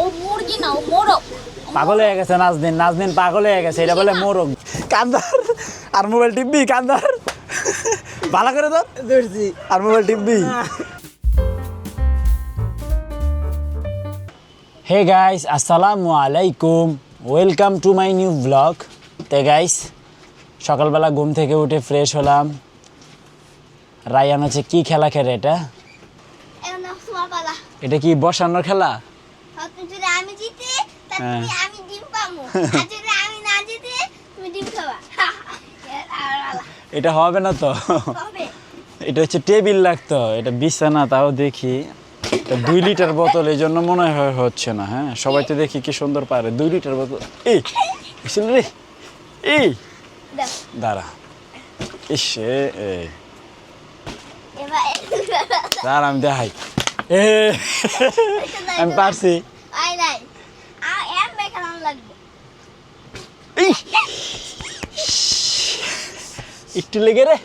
ও মুরগি না, ও মোরগ। পাগল হয়ে গেছে নাজনীন, নাজনীন পাগল হয়ে গেছে, এটা বলে মোরগ। কান্দার আর মোবাইল টিপবি, কান্দার ভালো করে তো ধরছি আর মোবাইল টিপবি। হে গাইস, আসসালামু আলাইকুম, welcome to my new blog. তে গাইস, সকালবেলা ঘুম থেকে উঠে ফ্রেশ হলাম। রায়ান হচ্ছে কি খেলা খেলে এটা? এটা কি বসানোর খেলা? যদি আমি জিতি তাহলে আমি ডিম পাবো, আর যদি আমি না জিতি তুমি ডিম খাবা। এটা হবে না তো, হবে। এটা হচ্ছে টেবিল লাগতো, এটা বিছানা। তাও দেখি এটা 2 লিটার বোতল, এই জন্য মনে হয় হচ্ছে না। হ্যাঁ, সবাই তো দেখি কি সুন্দর পারে 2 লিটার বোতল। এই বুঝলি রে, এই দাঁড়া, ইসে দাঁড়া আমি দেখাই। আমি পারছি। একটু লেগে রে,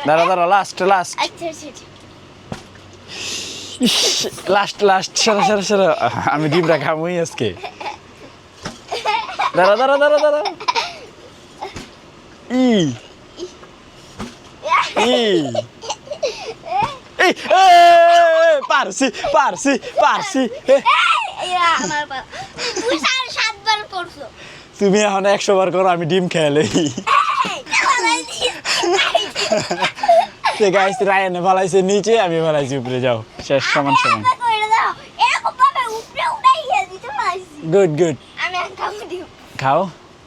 দাঁড়া দাঁড়া, লাস্ট লাস্ট লাস্ট লাস্ট, সারা সারা সারা, আমি ডিমটা খামই আজকে। দাঁড়া দাঁড়া দাঁড়া দাঁড়া, ই ই এই পারছি পারছি পারছি। তুমি এখন 100 বার করো, আমি ডিম খেয়ালে। গাইস, রায়ানে ভালাইছে নিচে, আমি ভালাইছি উপরে। যাও, শেষ, সমান সমান। গুড গুড, খাও,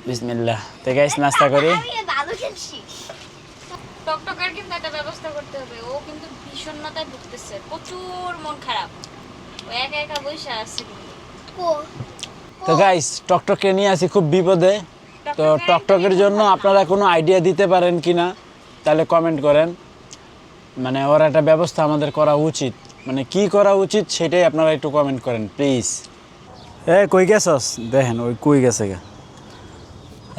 বিসমিল্লাহ। তো গাইস, নাস্তা করি। টকটকের কিন্তু একটা ব্যবস্থা করতে হবে, ও কিন্তু বিষণ্ণতায় ভুগতেছে, প্রচুর মন খারাপ, ও একা একা বসে আছে। তো গাইস, টকটকে নিয়ে আসি খুব বিপদে। তো টকটকের জন্য আপনারা কোনো আইডিয়া দিতে পারেন কিনা, তাহলে কমেন্ট করেন। মানে ওর একটা ব্যবস্থা আমাদের করা উচিত, মানে কি করা উচিত সেটাই আপনারা একটু কমেন্ট করেন প্লিজ। কই গেছস? দেখেন ওই কই গেছে গা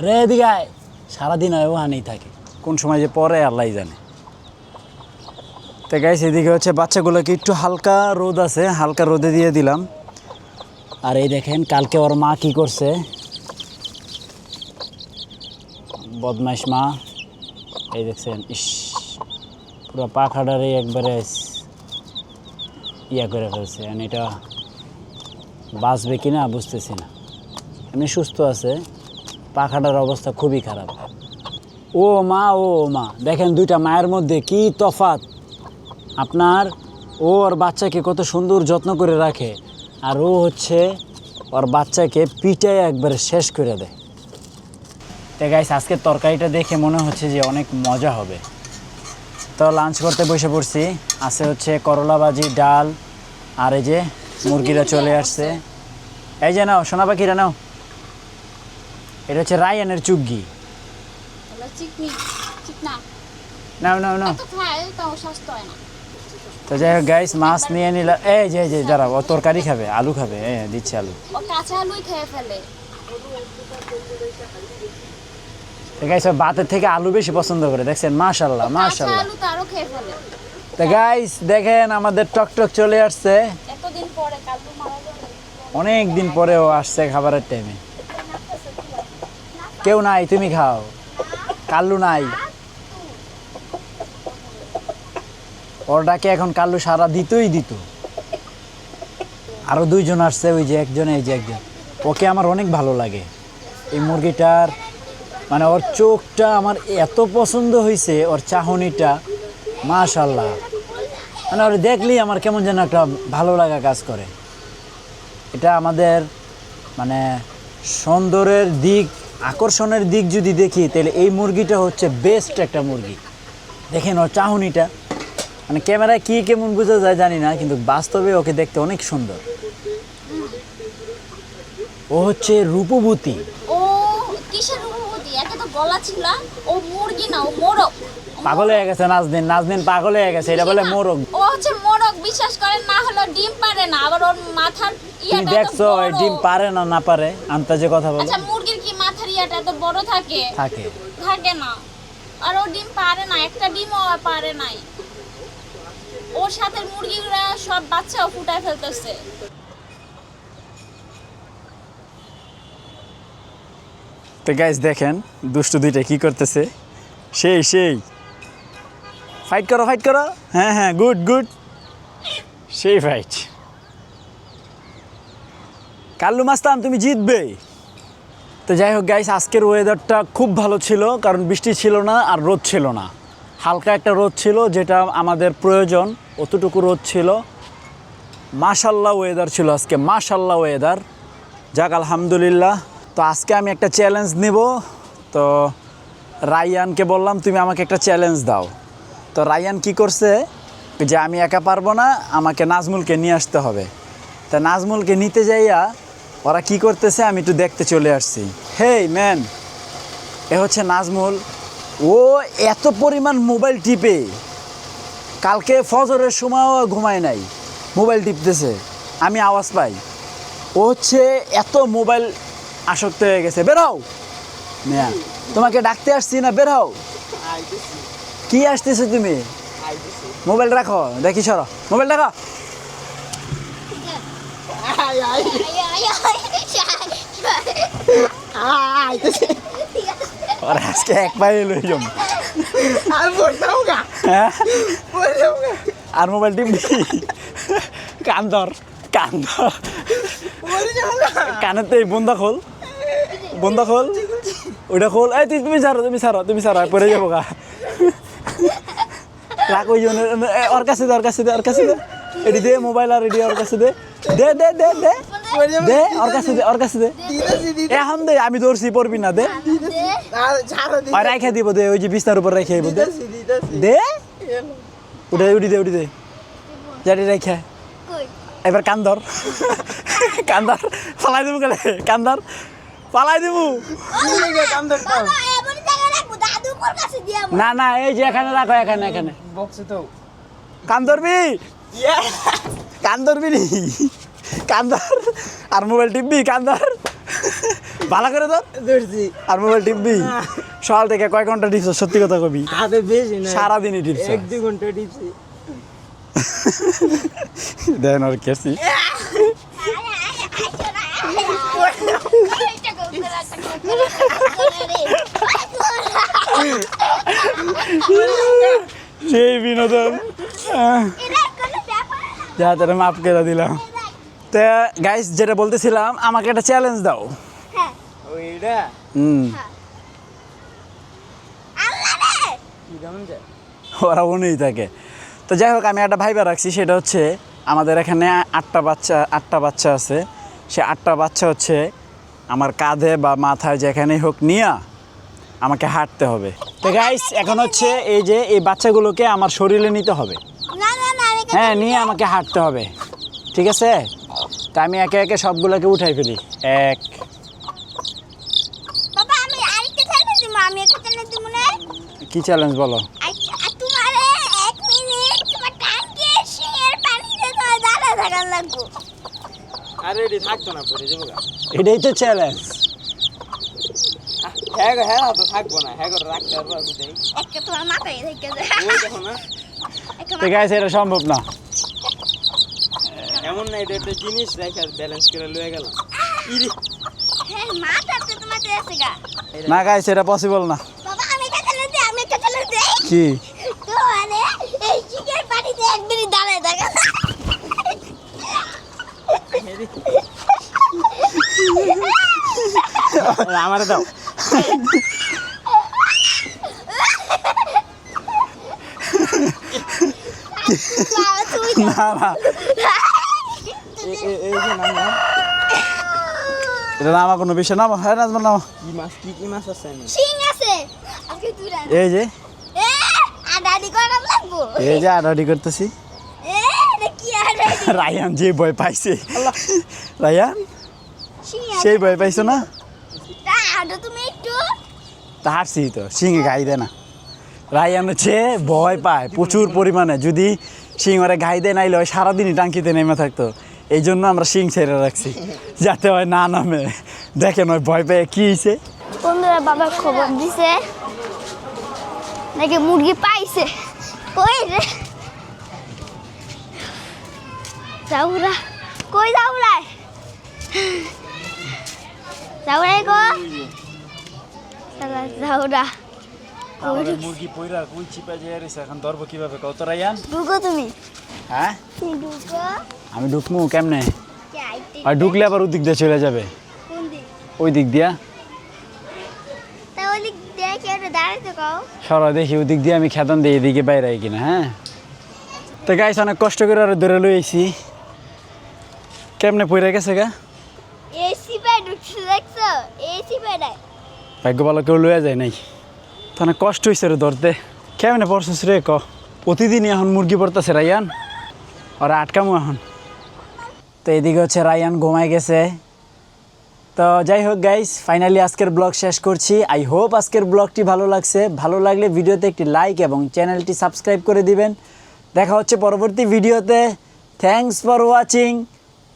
রে, এদিকে আয়। সারাদিন হয় ওখানেই থাকে, কোন সময় যে পরে আল্লাহ জানে। তো গাইস, এদিকে হচ্ছে বাচ্চাগুলোকে একটু হালকা রোদ আছে, হালকা রোদে দিয়ে দিলাম। আর এই দেখেন কালকে ওর মা কি করছে, বদমাইশ মা। এই দেখছেন, ইস, পুরো পাখাটারে একবারে ইয়া করে ফেলছে। এটা বাঁচবে কিনা বুঝতেছি না। এমনি সুস্থ আছে, পাখাটার অবস্থা খুবই খারাপ। ও মা, ও মা, দেখেন দুইটা মায়ের মধ্যে কি তফাৎ। আপনার ওর বাচ্চাকে কত সুন্দর যত্ন করে রাখে, আর ও হচ্ছে ওর বাচ্চাকে পিটায় একবারে শেষ করে দেয়। তো গাইস, আজকের তরকারিটা দেখে মনে হচ্ছে যে অনেক মজা হবে। তো লাঞ্চ করতে বসে পড়ছি। আছে হচ্ছে করলা ভাজি, ডাল, আর এই যে মুরগিরা চলে আসছে। এই যে নাও সোনা পাখিরা, নাও। এটা হচ্ছে রায়ানের চুগি। নাও নাও নাও। তো যাই হোক গাইস, মাছ নিয়ে নিলাম। এই যে দাঁড়াও, ও তরকারি খাবে, আলু খাবে, দিচ্ছি আলু। গাইস, ভাতের থেকে আলু বেশি পছন্দ করে, দেখছেন? মাশাআল্লাহ মাশাআল্লাহ। তো গাইস দেখেন, আমাদের টকটক চলে আসছে। অনেক দিন পরে ও আসছে খাবারের টাইমে। কেউ নাই, তুমি খাও। কাল্লু নাই, ওর ডাকে এখন কাল্লু সারা দিতই দিত। আরো 2 জন আসছে, ওই যে একজন, এই যে একজন। ওকে আমার অনেক ভালো লাগে, এই মুরগিটার মানে ওর চোখটা আমার এত পছন্দ হয়েছে, ওর চাহনিটা মাশাআল্লাহ। মানে ওর দেখলেই আমার কেমন যেন একটা ভালো লাগা কাজ করে। এটা আমাদের মানে সৌন্দর্যের দিক, আকর্ষণের দিক যদি দেখি, তাহলে এই মুরগিটা হচ্ছে বেস্ট একটা মুরগি। দেখেন ওর চাহনিটা, মানে ক্যামেরায় কি কেমন বোঝা যায় জানি না, কিন্তু বাস্তবে ওকে দেখতে অনেক সুন্দর। ও হচ্ছে রূপবতী। ও কিসের রূপবতী? এটা তো গলা ছিল, ও মুরগি না, ও মোরগ। পাগল হয়ে গেছে নাজনীন, নাজনীন পাগল হয়ে গেছে, এটা বলে মোরগ। ও হচ্ছে মোরগ, বিশ্বাস করেন না, হলো ডিম পারে না, আবার ওর মাথার তুমি দেখছো ওই ডিম পারে না না পারে, আন্তাজে কথা বলো। আচ্ছা, মুরগির কি মাথার ইয়াটা এত বড় থাকে? থাকে থাকে না, আর ও ডিম পারে না, একটা ডিমও পারে নাই। ওর সাথে মুরগিরা সব বাচ্চাও ফুটায় ফেলতেছে। তো গাইস দেখেন দুষ্টু দুইটা কি করতেছে, সেই ফাইট করো হ্যাঁ গুড সেই ফাইট। কাল্লু মাস্তান তুমি জিতবে। তো যাই হোক গাইস, আজকের ওয়েদারটা খুব ভালো ছিল, কারণ বৃষ্টি ছিল না আর রোদ ছিল না, হালকা একটা রোদ ছিল যেটা আমাদের প্রয়োজন, অতটুকু রোদ ছিল। মাশাল্লাহ ওয়েদার ছিল আজকে, মাশাল্লাহ ওয়েদার। যাক আলহামদুলিল্লাহ। তো আজকে আমি একটা চ্যালেঞ্জ নেব। তো রায়ানকে বললাম তুমি আমাকে একটা চ্যালেঞ্জ দাও। তো রায়ান কি করছে যে আমি একা পারবো না, আমাকে নাজমুলকে নিয়ে আসতে হবে। তা নাজমুলকে নিতে যাইয়া ওরা কি করতেছে আমি একটু দেখতে চলে আসছি। হেই ম্যান, এ হচ্ছে নাজমুল। ও এত পরিমাণ মোবাইল টিপে, কালকে ফজরের সময়ও ঘুমায় নাই, মোবাইল টিপতেছে, আমি আওয়াজ পাই। ও হচ্ছে এত মোবাইল আসক্ত হয়ে গেছে। বেরোও মিয়া, তোমাকে ডাকতে আসছি না, বেরোও। কি আসতেছো তুমি? মোবাইল রাখো, দেখি সরো, মোবাইল রাখো। আর আজকে এক পায়ে লই যাম আর মোবাইল টিপবি, কান্দর কানের তো এই বন্ধা খোল ওইটা খোল। এই তুমি ছাড়ো পরে যাবো গা। রাখ ওই জন্য ওর কাছে দে এটি দে মোবাইল, আর এটি ওর কাছে দে ওর কাছে দে এখন দে, আমি ধরছি পড়বি না, দে রাইখা দিব, দে ওই যে বিছনার উপর রাইখা দিব, দে উঠি দে জারি রাইখা। এবার কান্দর ফালাই দেবো, গেলে কান্দর পালাই দেবো। না এই যে এখানে রাখো, এখানে কান্দরবি আর মোবাইল টিপবি, কান্দর ভালো করে ধরছি আর মোবাইল টিপবি। সকাল থেকে কয় ঘন্টা টিপছ? সত্যি কথা কবি, সারাদিনই টিপছ? 1-2 ঘন্টা টিপছি। দেন আর কেসি সেই বিনোদন যা তারা মাফ করে দিলাম। তো গাইস যেটা বলতেছিলাম, আমাকে একটা চ্যালেঞ্জ দাও। ওরা উনিই থাকে। তো যাই হোক, আমি একটা ভাইবা রাখছি, সেটা হচ্ছে আমাদের এখানে 8টা বাচ্চা আছে। সে 8টা বাচ্চা হচ্ছে আমার কাঁধে বা মাথায় যেখানেই হোক নিয়ে আমাকে হাঁটতে হবে। তো গাইস এখন হচ্ছে এই যে এই বাচ্চাগুলোকে আমার শরীরে নিতে হবে, হ্যাঁ নিয়ে আমাকে হাঁটতে হবে, ঠিক আছে? তা আমি একে একে সবগুলোকে উঠাই ফেলি। কি চ্যালেঞ্জ বলো? এটাই তো চ্যালেঞ্জ। এটা সম্ভব না। এমন না, এটা একটা জিনিস রেখে ব্যালেন্স করে লয়ে গেলাম। না গাইস, এটা পসিবল না। কি আমার দাও। না এটা নামা কোনো বিষয়, নামো। হ্যাঁ নাজমা নামো। কি মাছ আছে? এই যে আডাডি করতেছি। রায়ান যে ভয় পাইছে, রায়ান সেই ভয় পাইছো না? তা হারছি তো, সিংহে গাই দেয় না। রায়ান হচ্ছে ভয় পায় প্রচুর পরিমাণে, যদি সিং ওরা গাই দেয় নাইলে ওই সারাদিনই টাঙ্কিতে নেমে থাকতো। এই জন্য আমরা সিং ছেড়ে রাখছি, যাতে হয় না নামে। দেখেন ওই ভয় পেয়ে কি হয়েছে। বন্ধুরা বাবা খবর দিছে নাকি মুরগি পাইছে। কই রে যাউরা, কই যাউরাই গো? শালা জাউরা আমাদের মুরগি পয়রা কই চিপা যায় রেছে এখন ধরবো কিভাবে কত রায়ান ঢুকো তুমি হ্যাঁ তুমি ঢুকো আমি ঢুকমু কেমনে যাইতে আর ঢুকলে আবার ওই দিক দিয়ে চলে যাবে কোন দিক ওই দিক দিয়া তাহলে দেখে ওটা দাঁড়াইতে কাও সরা দেখি ওই দিক দিয়ে আমি খেতাম দিই এদিকে বাইরে আই কিনা হ্যাঁ তো গাইস অনেক কষ্ট করে আর ধরে লইছি কেমনে পয়রা গেছে গা এসি পাই ঢুকছে দেখছো এসি পাই নাই ভাগ্য ভালো কেউ লইয়া যায় নাই তো অনেক কষ্ট হয়েছে রে ধরতে কেমনে পড়ছিস রে ক প্রতিদিনই এখন মুরগি পড়তেছে রায়ান আর আটকামো এখন তো এদিকে হচ্ছে রায়ান ঘুমায় গেছে তো যাই হোক গাইস ফাইনালি আজকের ব্লগ শেষ করছি আই হোপ আজকের ব্লগটি ভালো লাগছে ভালো লাগলে ভিডিওতে একটি লাইক এবং চ্যানেলটি সাবস্ক্রাইব করে দিবেন দেখা হচ্ছে পরবর্তী ভিডিওতে থ্যাঙ্কস ফর ওয়াচিং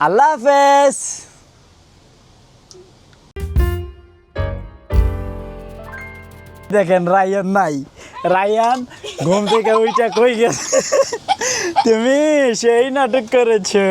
আল্লাহ হাফেজ দেখেন রায়ান নাই রায়ান ঘুম থেকে ওইটা কই গেছে তুমি সেই নাটক করেছো